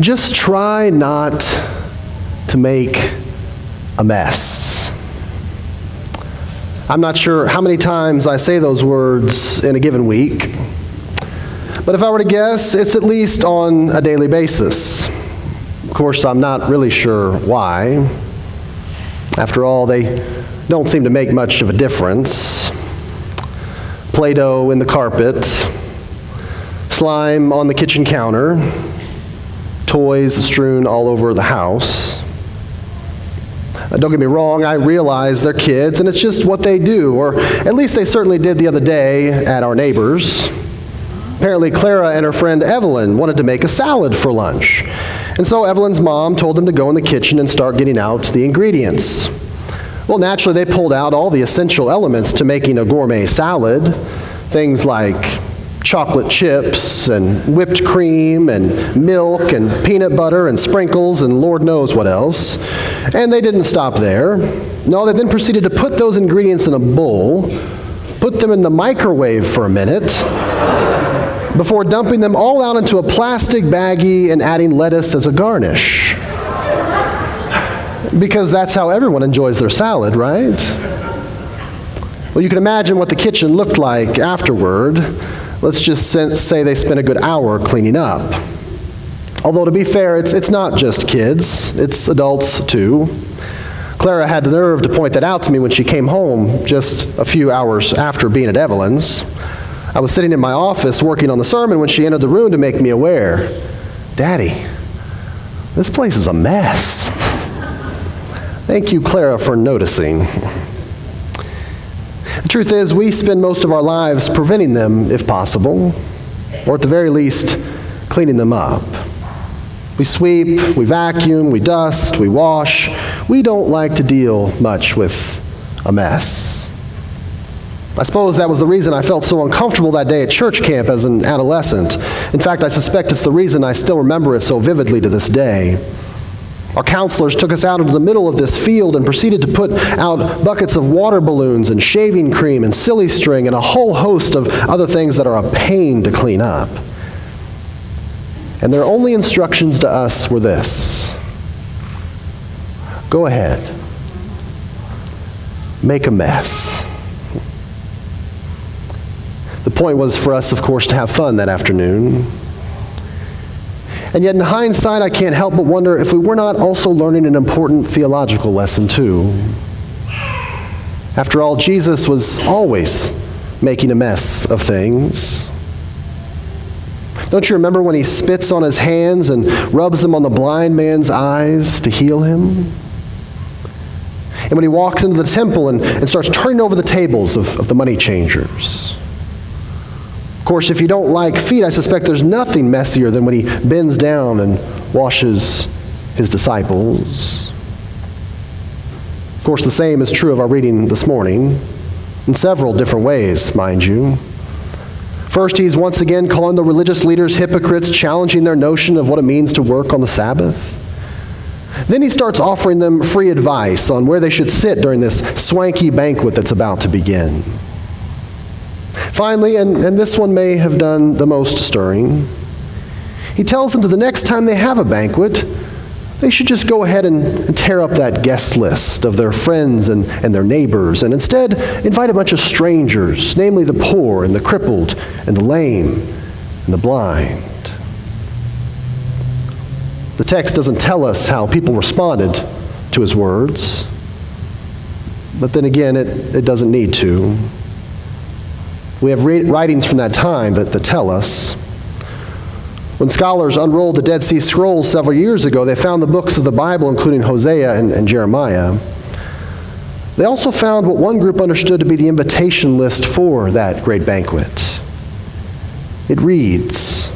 Just try not to make a mess. I'm not sure how many times I say those words in a given week, but if I were to guess, it's at least on a daily basis. Of course, I'm not really sure why. After all, they don't seem to make much of a difference. Play-Doh in the carpet, slime on the kitchen counter, toys strewn all over the house. Don't get me wrong, I realize they're kids, and it's just what they do, or at least they certainly did the other day at our neighbor's. Apparently, Clara and her friend Evelyn wanted to make a salad for lunch, and so Evelyn's mom told them to go in the kitchen and start getting out the ingredients. Well, naturally, they pulled out all the essential elements to making a gourmet salad, things like chocolate chips and whipped cream and milk and peanut butter and sprinkles and Lord knows what else. And they didn't stop there. No, they then proceeded to put those ingredients in a bowl, put them in the microwave for a minute, before dumping them all out into a plastic baggie and adding lettuce as a garnish. Because that's how everyone enjoys their salad, right? Well, you can imagine what the kitchen looked like afterward. Let's just say they spent a good hour cleaning up. Although, to be fair, it's not just kids, it's adults too. Clara had the nerve to point that out to me when she came home just a few hours after being at Evelyn's. I was sitting in my office working on the sermon when she entered the room to make me aware. Daddy, this place is a mess. Thank you, Clara, for noticing. The truth is, we spend most of our lives preventing them, if possible, or at the very least, cleaning them up. We sweep, we vacuum, we dust, we wash. We don't like to deal much with a mess. I suppose that was the reason I felt so uncomfortable that day at church camp as an adolescent. In fact, I suspect it's the reason I still remember it so vividly to this day. Our counselors took us out into the middle of this field and proceeded to put out buckets of water balloons and shaving cream and silly string and a whole host of other things that are a pain to clean up. And their only instructions to us were this: go ahead, make a mess. The point was for us, of course, to have fun that afternoon. And yet in hindsight, I can't help but wonder if we were not also learning an important theological lesson too. After all, Jesus was always making a mess of things. Don't you remember when he spits on his hands and rubs them on the blind man's eyes to heal him? And when he walks into the temple and starts turning over the tables of the money changers. Of course, if you don't like feet, I suspect there's nothing messier than when he bends down and washes his disciples. Of course, the same is true of our reading this morning, in several different ways, mind you. First, he's once again calling the religious leaders hypocrites, challenging their notion of what it means to work on the Sabbath. Then he starts offering them free advice on where they should sit during this swanky banquet that's about to begin. Finally, and this one may have done the most stirring, he tells them that the next time they have a banquet, they should just go ahead and tear up that guest list of their friends and their neighbors, and instead invite a bunch of strangers, namely the poor and the crippled and the lame and the blind. The text doesn't tell us how people responded to his words, but then again, it doesn't need to. We have writings from that time that tell us. When scholars unrolled the Dead Sea Scrolls several years ago, they found the books of the Bible, including Hosea and Jeremiah. They also found what one group understood to be the invitation list for that great banquet. It reads,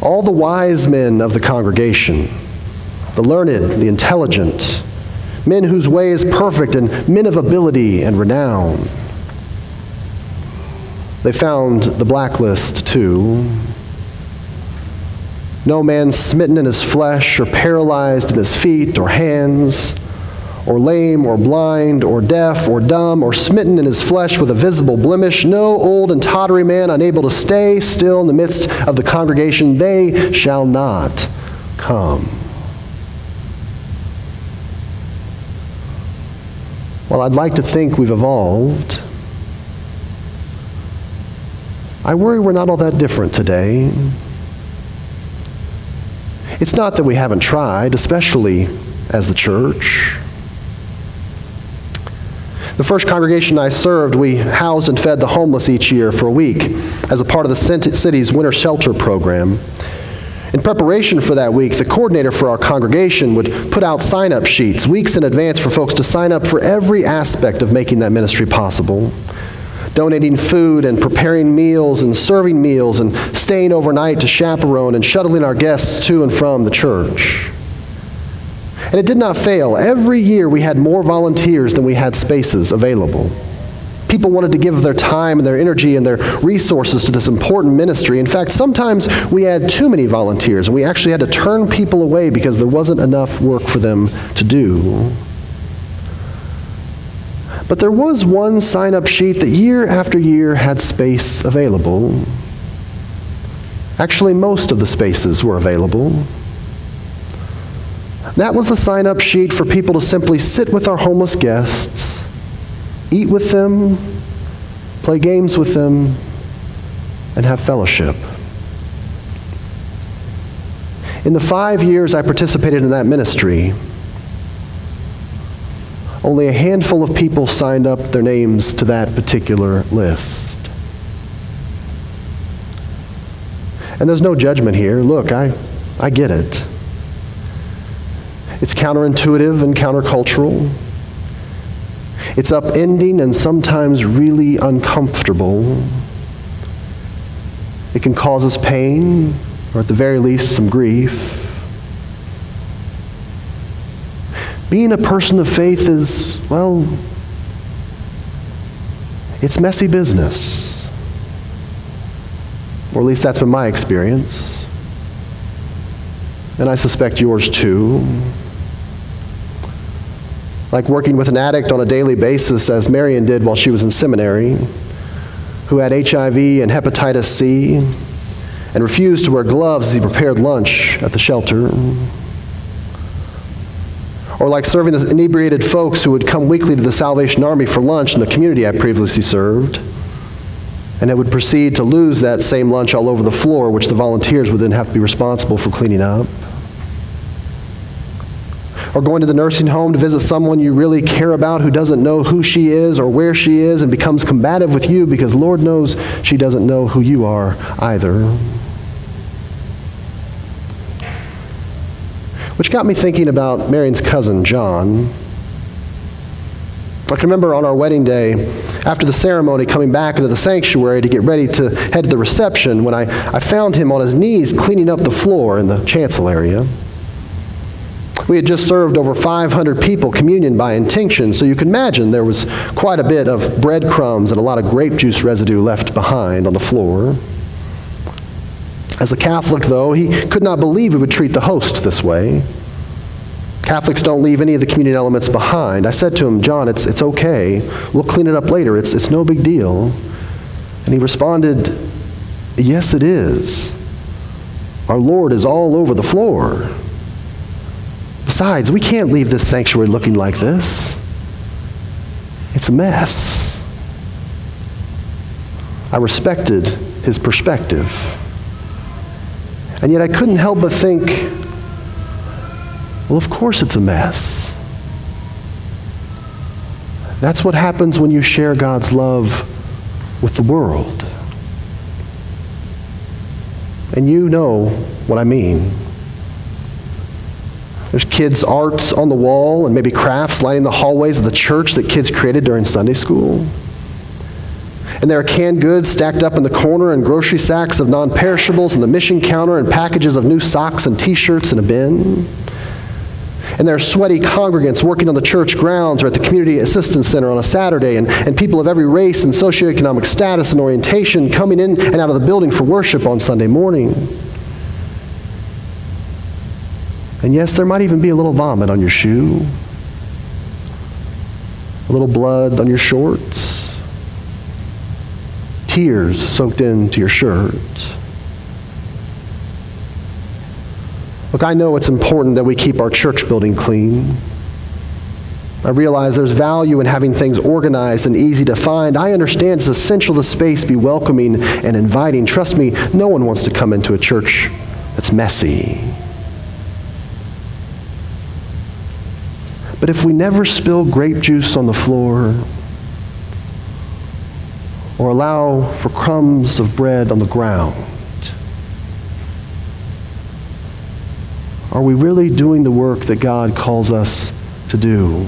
all the wise men of the congregation, the learned, the intelligent, men whose way is perfect, and men of ability and renown. They found the blacklist too. No man smitten in his flesh or paralyzed in his feet or hands, or lame, or blind, or deaf, or dumb, or smitten in his flesh with a visible blemish, no old and tottery man unable to stay still in the midst of the congregation, they shall not come. Well, I'd like to think we've evolved. I worry we're not all that different today. It's not that we haven't tried, especially as the church. The first congregation I served, we housed and fed the homeless each year for a week as a part of the city's winter shelter program. In preparation for that week, the coordinator for our congregation would put out sign-up sheets weeks in advance for folks to sign up for every aspect of making that ministry possible. Donating food and preparing meals and serving meals and staying overnight to chaperone and shuttling our guests to and from the church. And it did not fail. Every year we had more volunteers than we had spaces available. People wanted to give their time and their energy and their resources to this important ministry. In fact, sometimes we had too many volunteers, and we actually had to turn people away because there wasn't enough work for them to do. But there was one sign-up sheet that year after year had space available. Actually, most of the spaces were available. That was the sign-up sheet for people to simply sit with our homeless guests, eat with them, play games with them, and have fellowship. In the 5 years I participated in that ministry, only a handful of people signed up their names to that particular list. And there's no judgment here. Look, I get it. It's counterintuitive and countercultural. It's upending and sometimes really uncomfortable. It can cause us pain, or at the very least, some grief. Being a person of faith is, well, it's messy business. Or at least that's been my experience. And I suspect yours too. Like working with an addict on a daily basis, as Marion did while she was in seminary, who had HIV and hepatitis C and refused to wear gloves as he prepared lunch at the shelter. Or like serving the inebriated folks who would come weekly to the Salvation Army for lunch in the community I previously served, and it would proceed to lose that same lunch all over the floor, which the volunteers would then have to be responsible for cleaning up. Or going to the nursing home to visit someone you really care about who doesn't know who she is or where she is and becomes combative with you because Lord knows she doesn't know who you are either. Which got me thinking about Marion's cousin, John. I can remember on our wedding day, after the ceremony, coming back into the sanctuary to get ready to head to the reception when I found him on his knees cleaning up the floor in the chancel area. We had just served over 500 people communion by intinction, so you can imagine there was quite a bit of breadcrumbs and a lot of grape juice residue left behind on the floor. As a Catholic, though, he could not believe we would treat the host this way. Catholics don't leave any of the communion elements behind. I said to him, John, it's okay. We'll clean it up later. It's no big deal. And he responded, yes, it is. Our Lord is all over the floor. Besides, we can't leave this sanctuary looking like this. It's a mess. I respected his perspective. And yet I couldn't help but think, well, of course it's a mess. That's what happens when you share God's love with the world. And you know what I mean. There's kids' arts on the wall and maybe crafts lining the hallways of the church that kids created during Sunday school. And there are canned goods stacked up in the corner and grocery sacks of non-perishables and the mission counter and packages of new socks and t-shirts in a bin. And there are sweaty congregants working on the church grounds or at the Community Assistance Center on a Saturday, and people of every race and socioeconomic status and orientation coming in and out of the building for worship on Sunday morning. And yes, there might even be a little vomit on your shoe. A little blood on your shorts. Tears soaked into your shirt. Look, I know it's important that we keep our church building clean. I realize there's value in having things organized and easy to find. I understand it's essential the space be welcoming and inviting. Trust me, no one wants to come into a church that's messy. But if we never spill grape juice on the floor or allow for crumbs of bread on the ground, are we really doing the work that God calls us to do?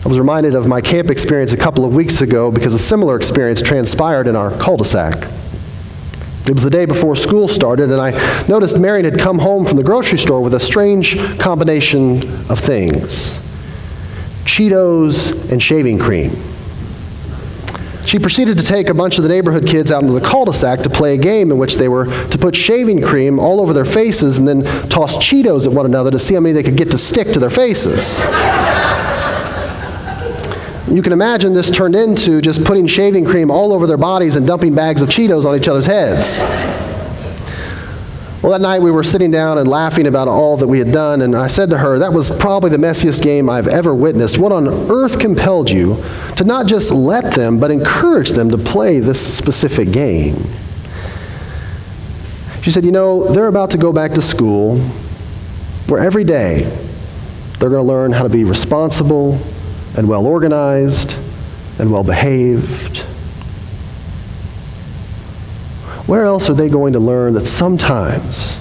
I was reminded of my camp experience a couple of weeks ago because a similar experience transpired in our cul-de-sac. It was the day before school started, and I noticed Marion had come home from the grocery store with a strange combination of things: Cheetos and shaving cream. She proceeded to take a bunch of the neighborhood kids out into the cul-de-sac to play a game in which they were to put shaving cream all over their faces and then toss Cheetos at one another to see how many they could get to stick to their faces. You can imagine this turned into just putting shaving cream all over their bodies and dumping bags of Cheetos on each other's heads. Well, that night we were sitting down and laughing about all that we had done, and I said to her, that was probably the messiest game I've ever witnessed. What on earth compelled you to not just let them, but encourage them to play this specific game? She said, they're about to go back to school where every day they're going to learn how to be responsible and well-organized and well-behaved. Where else are they going to learn that sometimes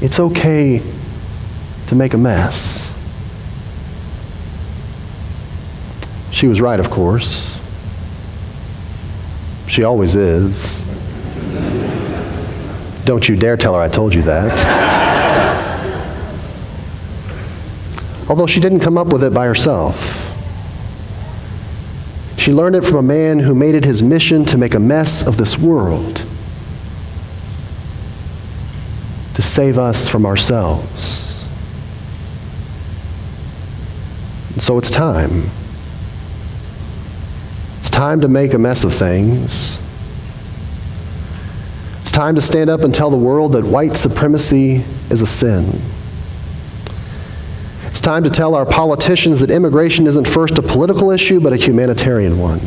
it's okay to make a mess? She was right, of course. She always is. Don't you dare tell her I told you that. Although she didn't come up with it by herself. She learned it from a man who made it his mission to make a mess of this world, to save us from ourselves. And so it's time. It's time to make a mess of things. It's time to stand up and tell the world that white supremacy is a sin. It's time to tell our politicians that immigration isn't first a political issue, but a humanitarian one.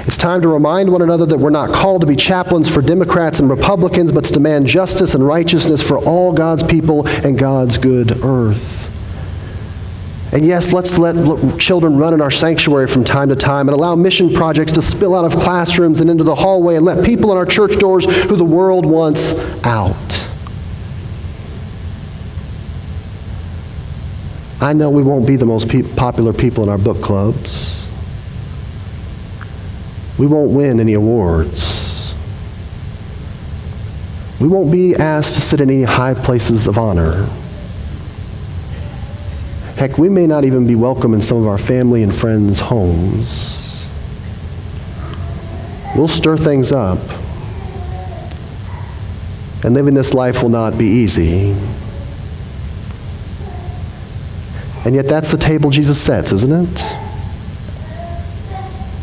It's time to remind one another that we're not called to be chaplains for Democrats and Republicans, but to demand justice and righteousness for all God's people and God's good earth. And yes, let's let children run in our sanctuary from time to time and allow mission projects to spill out of classrooms and into the hallway and let people in our church doors who the world wants out. I know we won't be the most popular people in our book clubs. We won't win any awards. We won't be asked to sit in any high places of honor. Heck, we may not even be welcome in some of our family and friends' homes. We'll stir things up. And living this life will not be easy. And yet that's the table Jesus sets, isn't it?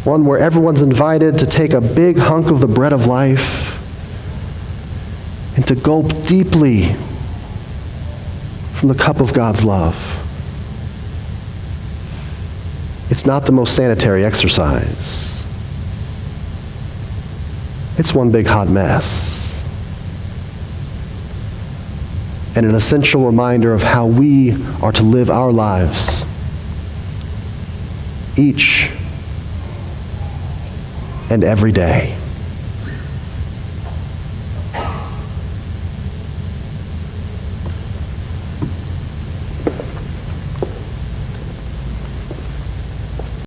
One where everyone's invited to take a big hunk of the bread of life and to gulp deeply from the cup of God's love. It's not the most sanitary exercise. It's one big hot mess. And an essential reminder of how we are to live our lives, each and every day.